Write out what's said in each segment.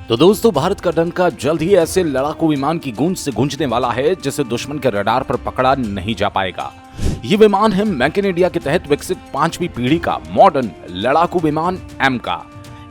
तो दोस्तों, भारत का डंका जल्द ही ऐसे लड़ाकू विमान की गूंज से गूंजने वाला है जिसे दुश्मन के रडार पर पकड़ा नहीं जा पाएगा। ये विमान है मेक इन इंडिया के तहत विकसित 5वीं पीढ़ी का मॉडर्न लड़ाकू विमान एमका,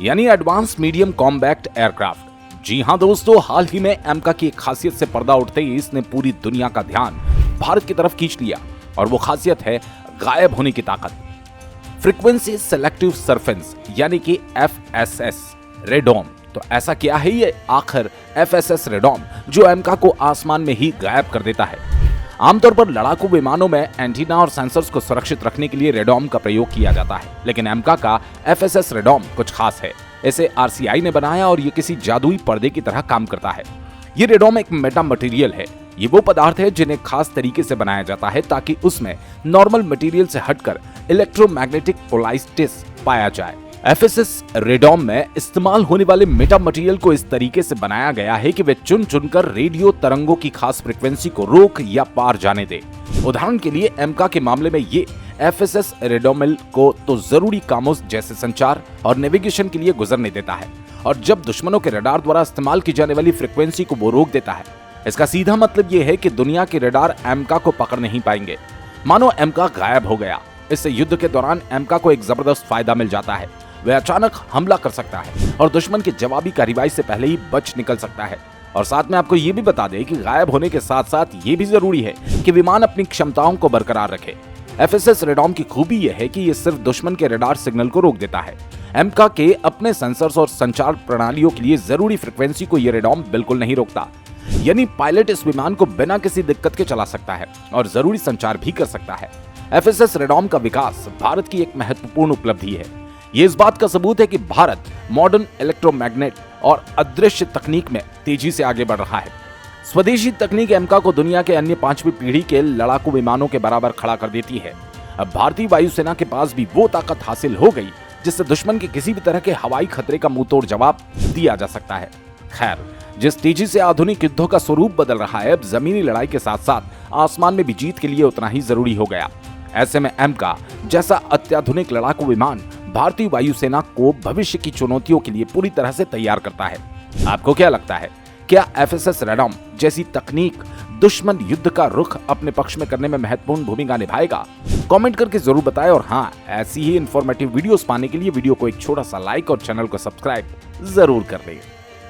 यानी एडवांस मीडियम कॉम्बैक्ट एयरक्राफ्ट। जी हां दोस्तों, हाल ही में एमका की एक खासियत से पर्दा उठते ही इसने पूरी दुनिया का ध्यान भारत की तरफ खींच लिया, और वो खासियत है गायब होने की ताकत। फ्रीक्वेंसी सेलेक्टिव सरफेस यानी कि FSS रेडॉम। तो ऐसा क्या है ये आखिर FSS रेडॉम जो एमका को आसमान में ही गायब कर देता है? आमतौर पर लड़ाकू विमानों में एंटीना और सेंसर्स को सुरक्षित रखने के लिए रेडॉम का प्रयोग किया जाता है, लेकिन एमका का FSS रेडॉम कुछ खास है। इसे RCI ने बनाया और ये किसी जादुई पर्दे की तरह काम करता है। ये रेडॉम एक मेटा मटेरियल है। ये वो पदार्थ है जिन्हें खास तरीके से बनाया जाता है ताकि उसमें नॉर्मल मटेरियल से हटकर इलेक्ट्रोमैग्नेटिक पोलराइजेशन पाया जाए। FSS रेडॉम में इस्तेमाल होने वाले मेटा मटेरियल को इस तरीके से बनाया गया है कि वे चुन चुनकर रेडियो तरंगों की खास फ्रीक्वेंसी को रोक या पार जाने दे। उदाहरण के लिए एमका के मामले में ये FSS रेडॉमल को तो जरूरी कामों जैसे संचार और नेविगेशन के लिए गुजरने देता है, और जब दुश्मनों के रडार द्वारा इस्तेमाल की जाने वाली फ्रीक्वेंसी को वो रोक देता है। इसका सीधा मतलब ये है कि दुनिया के रडार एमका को पकड़ नहीं पाएंगे। मानो एमका गायब हो गया। इससे युद्ध के दौरान एमका को एक जबरदस्त फायदा मिल जाता है। वह अचानक हमला कर सकता है और दुश्मन की जवाबी कार्रवाई से पहले ही बच निकल सकता है। और साथ में आपको ये भी बता दें कि गायब होने के साथ साथ ये भी जरूरी है कि विमान अपनी क्षमताओं को बरकरार रखे। FSS रेडॉम की खूबी यह है कि ये सिर्फ दुश्मन के रडार सिग्नल को रोक देता है। एमका के अपने सेंसर्स और संचार प्रणालियों के लिए जरूरी फ्रीक्वेंसी को ये रेडॉम बिल्कुल नहीं रोकता, यानी पायलट इस विमान को बिना किसी दिक्कत के चला सकता है और जरूरी संचार भी कर सकता है। FSS रेडॉम का विकास भारत की एक महत्वपूर्ण उपलब्धि है। ये इस बात का सबूत है कि भारत मॉडर्न इलेक्ट्रोमैग्नेट और अदृश्य तकनीक में तेजी से आगे बढ़ रहा है। स्वदेशी तकनीक एमका को दुनिया के अन्य 5वीं पीढ़ी के लड़ाकू विमानों के बराबर खड़ा कर देती है। अब भारतीय वायुसेना के पास भी वो ताकत हासिल हो गई जिससे दुश्मन के किसी भी तरह के हवाई खतरे का मुंहतोड़ जवाब दिया जा सकता है। खैर, जिस तेजी से आधुनिक युद्धों का स्वरूप बदल रहा है, अब जमीनी लड़ाई के साथ साथ आसमान में भी जीत के लिए उतना ही जरूरी हो गया। ऐसे में एमका जैसा अत्याधुनिक लड़ाकू विमान भारतीय वायुसेना को भविष्य की चुनौतियों के लिए पूरी तरह से तैयार करता है। आपको क्या लगता है, क्या FSS रेडॉम जैसी तकनीक दुश्मन युद्ध का रुख अपने पक्ष में करने में महत्वपूर्ण भूमिका निभाएगा? कमेंट करके जरूर बताएं, और हाँ, ऐसी ही इंफॉर्मेटिव वीडियोस पाने के लिए वीडियो को एक छोटा सा लाइक और चैनल को सब्सक्राइब जरूर कर लें।